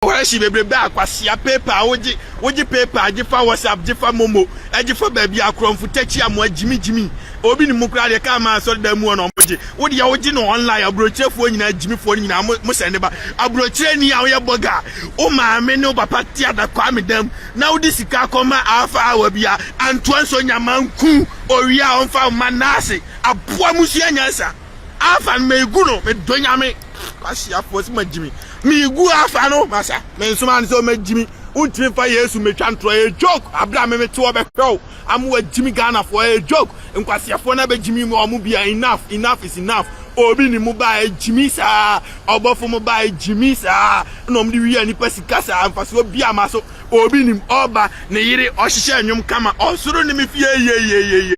Where she be back was your paper, would you paper, Jiffa WhatsApp, Jiffa Momo, and Jiffa baby acrom for Techi and what Jimmy. Obi ni mukra de ka ma so da mu on omoje wo de ya woji no online abrochire fo nyina Jimmy fo nyina mo sende ba abrochire ni ya wo ye boga o ma me no papa tia da kwa me dam na wo di sika koma afa awa bia antoan so nyamanku owia onfa manase aboa musu anyansa afa me gu no me donya me kwasi afo si ma Jimmy me gu afa no masa me nsoma nso ma Jimmy untimi fa Yesu me twantro e joke abra me to obehw amwa Jimmy Ghana for a joke nkwasi afo na be Jimmy mo mu bia enough is enough obi ni mu ba Jimmy sa obofo mu ba Jimmy sa no mdi wi ani pasika sa amfaso bia ma so obi ni oba ne yire ohihye anwum kama osoro ni me fie ye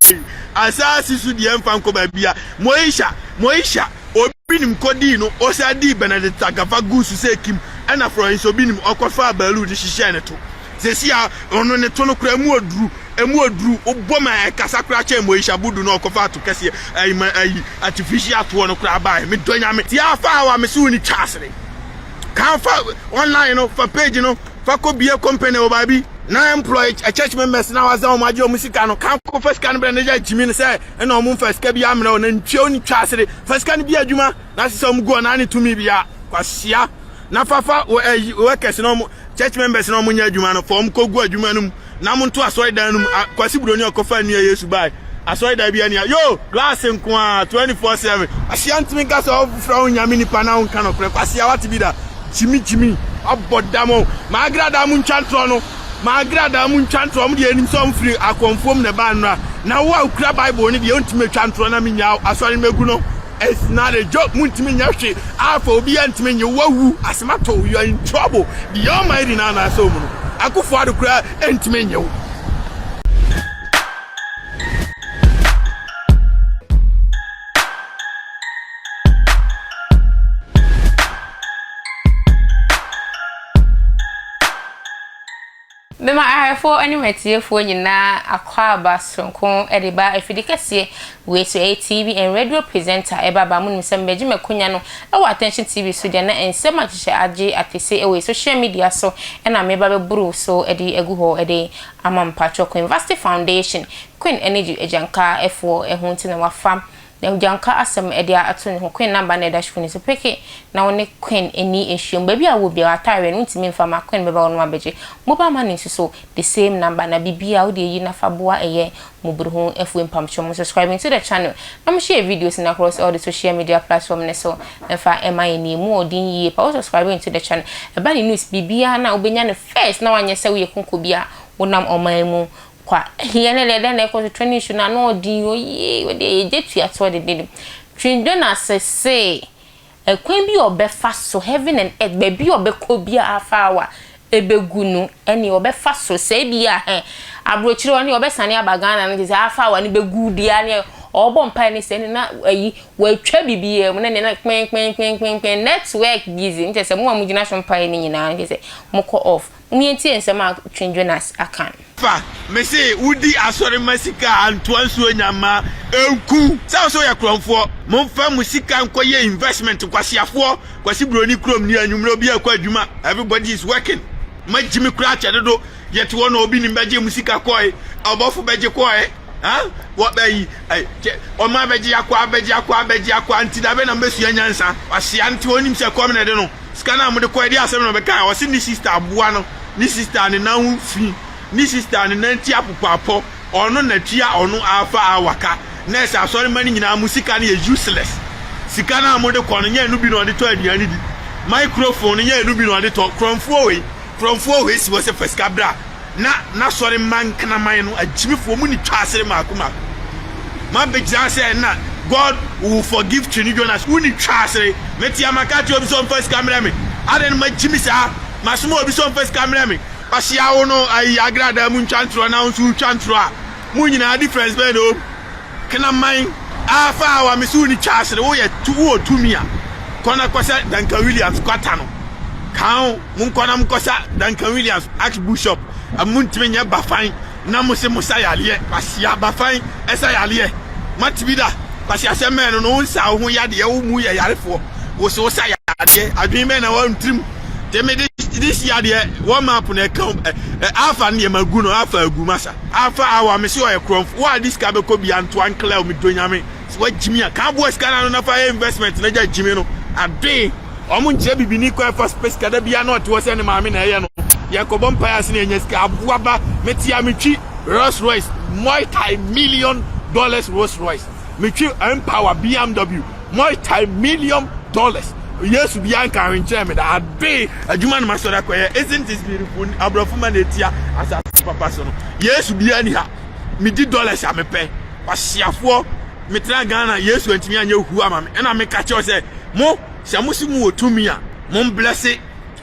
asasi su de emfa nko ba bia moisha obi ni mkodi no osadi Benedict agafa gusu sekim ana Florence obi ni okofa balu de hihye ne to sesia ono ne to no kra mu oduru oboma kasa kra che moisha budu no okofa to kese artificial to no kra ba me donya me ti afa wa me su ni chasre kan fa online no fa page no fa ko bia company obabi na employee a church members na waza o maje o musika no kan ko first kan bre na ja Jimmy ne say na o mu first ka bia amra na ntwe oni twasere first kan bia adwuma na sisa o mu go na ne tumi bia kwasia na fafa workers no church members no munya adwuma no form ko gu adwuma no na mo nto asoy dan no kwasi broni okofa ni Yesu bai asoy da bia ni yo glass nko a 24/7 asiantimi ka so fra onyame ni pa na on kan okre kwasia wati bi da Jimmy abodamo magrada mu nchantro no magrada mu nchantro mu de enim so mfiri akonfom ne ba no na wo akura bible ni de ontime chantro na menya asori megu no it's not a joke muntime nya hwe afa obi antime nya wawu asemato you are in trouble the almighty na so mu no akufo adukura antime nya wo Bema ahefo ani metiefo nyina akwa basonko ediba efidikese we so TV and radio presenter ebaba mu nsem beji makonya no ewa attention TV studio na ensem akyehye age atese ewe social media so na meba be buru so edi egu ho edi amampacho ko University Foundation Queen Energy ejanka efo ehunti na wafam na ujanka asem edia atun ho Queen number na dash phone so peke na woni Queen eni ehwem ba bia wo bia atare no ntimi mfa ma Queen beba wonu abeje mobile money so the same number na bibia wo de yi na faboa eye moburu FM pamchom subscribing to the channel na share videos in across all the social media platforms so mfa ema ni mu odin yi pa subscribing to the channel eba ni news bibia na obenya ne first na wanye se we konko bia wonam oman kwa yene le na ko Twene Jonas na odin oyi we de jetu ato de Twene Jonas say ekwan bi obefa so heaven and earth be bi obekọ bia afawa ebegunu eni obefa so say bia abrochire oni obesane abagana na say afawa ni begu dia ne obo mpa ni say na ayi watwa bibie mu na ne kwen network busy nti say mo amugina so mpa ni nyina nti say moko off mienti ensema Twene Jonas akan fa me say udi asori masika antoan so nyama enku say so ya kronfo mo fa musika nkoye investment kwasiafo kwasi broni krom ni anwumro bia kwa adwuma everybody is working ma Jimmy kra chedo yet won obi ni beje musika koy obofo beje koy what be o ma beje akwa anti da be na mesu anyansa wase anti onim se kom na de no skana mo de koy de asem no be kan wase ni sister aboa no ni sister ni na hu ni sister ni nanti apopapo ono na tia ono afa awaka nurse asori mani nyina musika na useless sika na amode kono nya enu bi no de to aduani di microphone nya enu bi no de to kromfo we si wo se first cabra na sori man kana man no agimifo mu ni twasere makoma ma begza say na God will forgive Twene Jonas uni twasere meti amaka ti obi so first camera me aden ma Jimmy sa masimo obi so first camera me pasia wono ayi agrada mu nchantro na unsu chantro a mu nyina difference be no kana man afa wa misu ni chasere wo ye tuwo tumia kona kwasa Duncan Williams kwata no kan mun kona mkosa Duncan Williams archbishop amuntime nya bafan na mose musa yale pasia bafan esa yale matibida pasia semeno no unsa ho yade ye wo mu ye yarefo wo so sa yade adwin me na wa ntrim demede this year the one map on account alpha near maguno alpha gumasa alpha our monsieur a crump why this cabe could be Antoine Claire with Donyame what Jimmy can't boys can not fire investment naja Jimmy no a day omun jebi bi ni kwa for space kada bia not was any mama na ye no yakobon payas ni enyeska abuaba metia metwi Rolls Royce multi-million dollars Rolls Royce metwi Empower BMW multi-million dollars. Yes, be anchoring chairman that day. A human master isn't this beautiful? Abrafumanetia as a papa son. Yes, be anyhow. Me did dollars I may pay. But she have for Mitra Ghana, yes, went to me and you who am, and I make a choice. Mo, Samusimu to me, Mom bless it.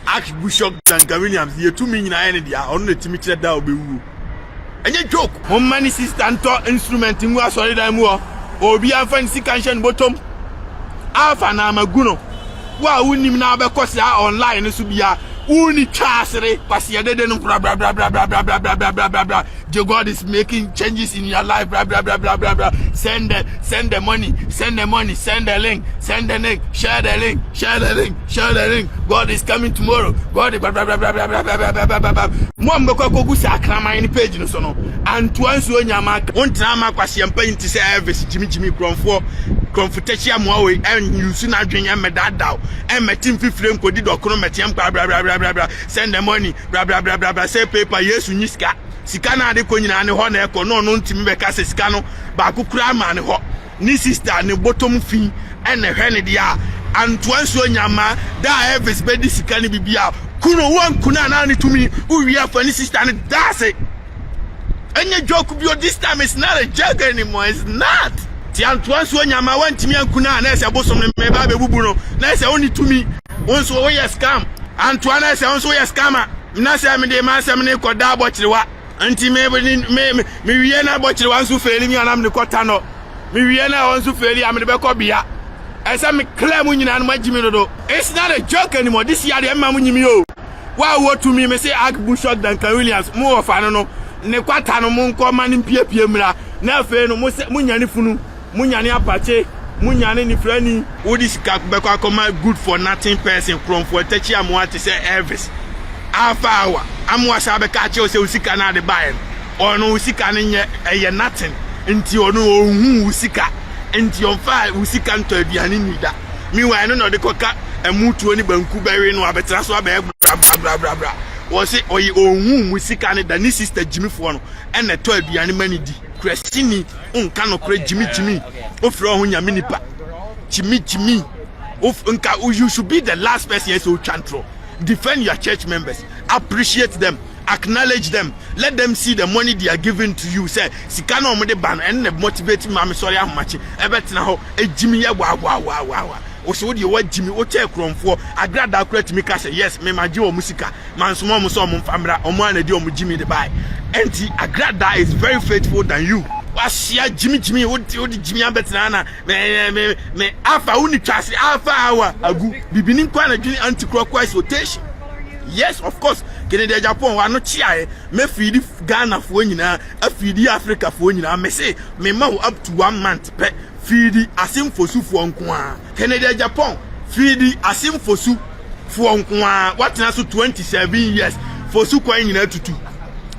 Archbishop Duncan Williams, you 2 million idea only to meet that will be woo. And you joke, Mom money system instrument in was solid and more, or be a fancy cantion bottom. Alpha na maguno. Wa unim na bekosi online nso bia uni chasere pasi ya dede no blah blah blah blah blah blah blah blah blah blah blah. God is making changes in your life blah blah blah blah blah blah. Send the money, send the link, share the link. God is coming tomorrow. God is blah blah blah blah blah blah blah blah blah blah. Mo mbekwa kogu sa akrama ni page no so no. Antoine so nyama wontra ma kwase ampa nti se Elvis Jimmy Kronfo Confutechia Mowe and you soon adwenya medadao and metim fifrem kodi dokono metiam blah blah blah blah blah. Send the money blah blah blah blah blah. Say paper yes uniska sika na ade konyina ne ho na eko no ntimi beka se sika no ba kukura ma ne ho ni sister ne bottom fin and hwe ne dia Antoine so nyama da Elvis be di sika ne bibia kuno wan kuna na ne tumi uwi afa ni sister ne that's it. And your joke this time is not a joke anymore, it's not. Antoine so nyama wantimi ankuna na ese abosom ne meba be bubu no na ese oni tumi wonso wo ye scam Antoine ese wonso ye scammer na se me de ma sem ne koda abochirewa anti me wiye na abochirewa nso feli mi anam ne kota no me wiye na wonso feli am de be ko bia ese me claim nyina no magimi no do. It's not a joke anymore. This year de ma munyimi o wa wo tumi me say Archbishop Duncan Williams mo ofa no ne kwata no mo nko ma ne piepie mra na afi no mo nyane funu munyane apache munyane ni frani odi sika bekwa koma good for nothing person from for techi amwa te say Elvis alpha hour amwa sa beka che o se usika na de buy ono usika ne nye eye nothing nti ono ohun usika nti on fa usika nto aduane nida mi wa no de koka emutuo ni banku bewe no abetira so abe bra bra bra wo se oyi ohun usika ne da ni sister Jimmy fo no ene to aduane mani di Christini unka no kure Jimmy ofro ho nyame nipa Jimmy of unka you should be the last person so chantro. Defend your church members, appreciate them, acknowledge them, let them see the money they are giving to you. Say sika no mo de ban and motivate mama sorry how much ebetina ho Jimmy ya wa so the word Jimmy o che kromfo agrada akura me ka say yes me maji o musika mansomo mo so mo famra omo anadi o mo Jimmy the buy enti agrada is very faithful than you. Washia Jimmy odi Jimmy abetina na me alpha uni twase alpha hour agu bibini kwa na dwini anti-clockwise rotation. Yes, of course. Canada, Japan, wa no chia me feed Ghana for nyina, feed Africa for nyina. Me say me ma up to 1 month pe feed asim fosu for nko. Canada, Japan feed asim fosu for nko. What na so 27 years fosu kwa nyina tutu.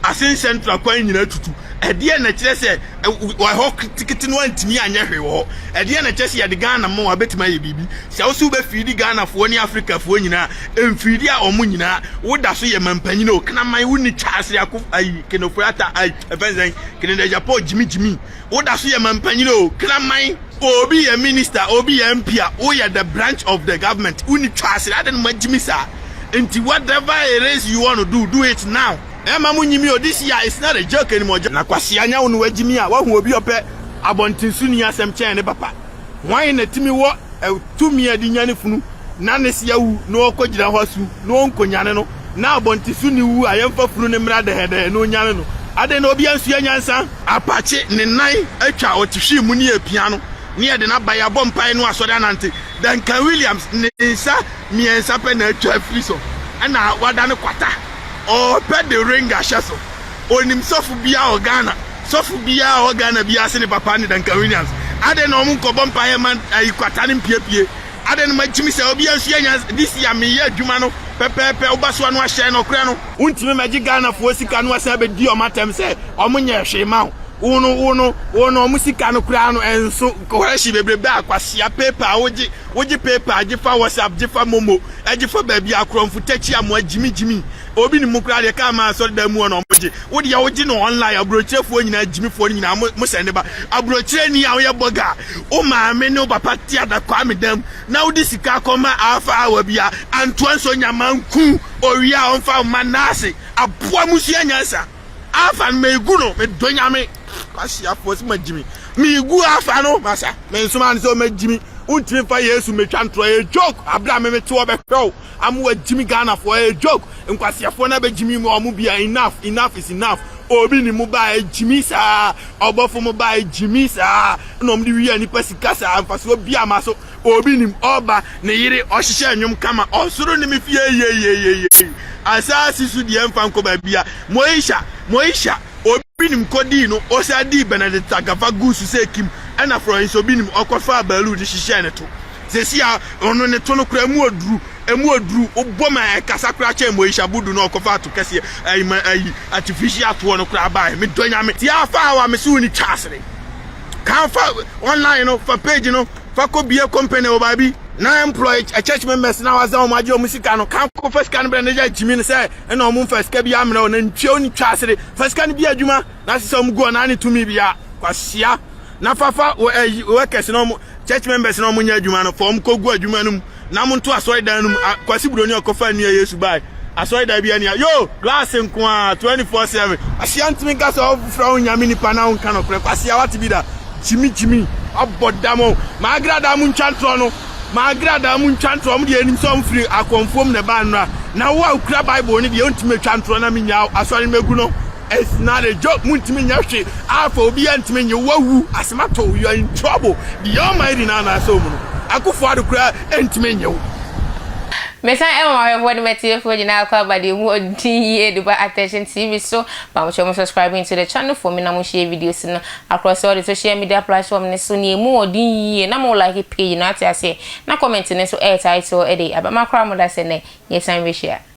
Asim central kwa nyina tutu. Ede na kire se wa ho ticket no antimi anya hwe wo. Ede na kire se ya de Ghana mo abetima ye bibi. Se wo so be feed Ghana for ni Africa for nyina emfidi a omo nyina wo da so ye mampanyi no kana man woni twase akọ ayi kenofrata ayi ebenzen Canada Japan Jimmy wo da so ye mampanyi no kana man obi ye minister obi ye MP a wo ye the branch of the government woni twase adan ma Jimmy sa enti whatever it is you want to do it now. Emma munyimi this year is not a joke anymore. Na kwasi anya wonu wagimi a wahu obi ope abontinsu ni asem chen ne papa. Wan na timi wo tumi adi nyane funu na ne sia wu no okogira hosu no onkonyane no na abontinsu ni wu ayemfa funu ne mra de hede no nyane no ade na obi ansu anyansa apache ne nan atwa otihwi mu ne apia no ne ade na baya bompai no asode anante Duncan Williams ne nsa miensa pe na atwa friso ana wada ne kwata o pe the ring ashaso onim sofu bia organa bia se ne papa ne Duncan Williams ade na omu ko bompai man ayi kwata ne piepie ade no magimi se obi ansu anya this year me ye adwuma no pepepe obaso anu ahye no kra no untimi magi Ghana fo sika no asa be di o matem se omunye hwe ma wono musika no kra no enso kohreshi bebrebe akwase paper woji paper agifa WhatsApp gifa momo agifa baabi akromfu tachi amo agimi obi ni mukra de ka ma so da mu no moje wodi ya woji no online abrochefo nyina agimifo nyina mo sende ba abroche ni ya wo boga o ma me no papa tia da kwa me dam na wodi sika koma afa awabia antoan so nyamanku owia onfa manase aboa musia nyansa afa me gu no me donyame kwasi afosi magimi mi gu afa no masa me nsoma nso magimi untimi fa Yesu me twantro e joke abra me to obehwew amu agimi Ghana for a joke nkwasi afo na begimi mu omu bia enough is enough obi ni mu ba agimi sa obofo mu ba agimi sa no mdi wi ani pasika sa amfaso bia maso obi ni oba ne yire ohihye anwum kama osoro ni me fie ye asasi su die mfa nko ba bia moisha obi nim kodi no osadi Benedict agafa gusu sekim ena Florence obi nim okofa balu de hihye ne to sesia ono ne to no kra emu oduru oboma kasa kra che moisha budu no okofa to kase ayi artificial to no kra ba me donya me ti afa wa me su ni chasre kan fa online no fa page no fa ko bie company obabi na employee a church members na waza o maji o musika no kan ko first kan bre na ja jimi ne say na o mun first ka bia amna o na ntwe oni twasere first kan bia adwuma na se so go na ne tumi bia kwasia na fafa workers no church members no munya adwuma no form ko go adwuma no na mun to asori dan no kwasi broni okofa ni Yesu bai asori da bia ni yo glass nko a 24/7 asia ntimi ka so fra onyame ni pa na on kan okre kwasia wati bi da jimi abodamo ma agrada mun chantro no Magrada mun chantro mu de enim so mfiri akonfom ne ba nra na wo akura bible ni de ontime chantro na minya asori megu no it's not a joke mun timi nya hwe afa obi antime nye wawu asemato you are in trouble the almighty na so mu no akufo adukura antime nye wo Mesa ema wa metie for jina kwa badi mu odiye duba attention TV so ba mo subscribing to the channel for me na mo share videos no across all the social media platform ne so ni mu odiye na mo like page na ati ase na comment ne so title e dey aba makra mo da se ne yesan we share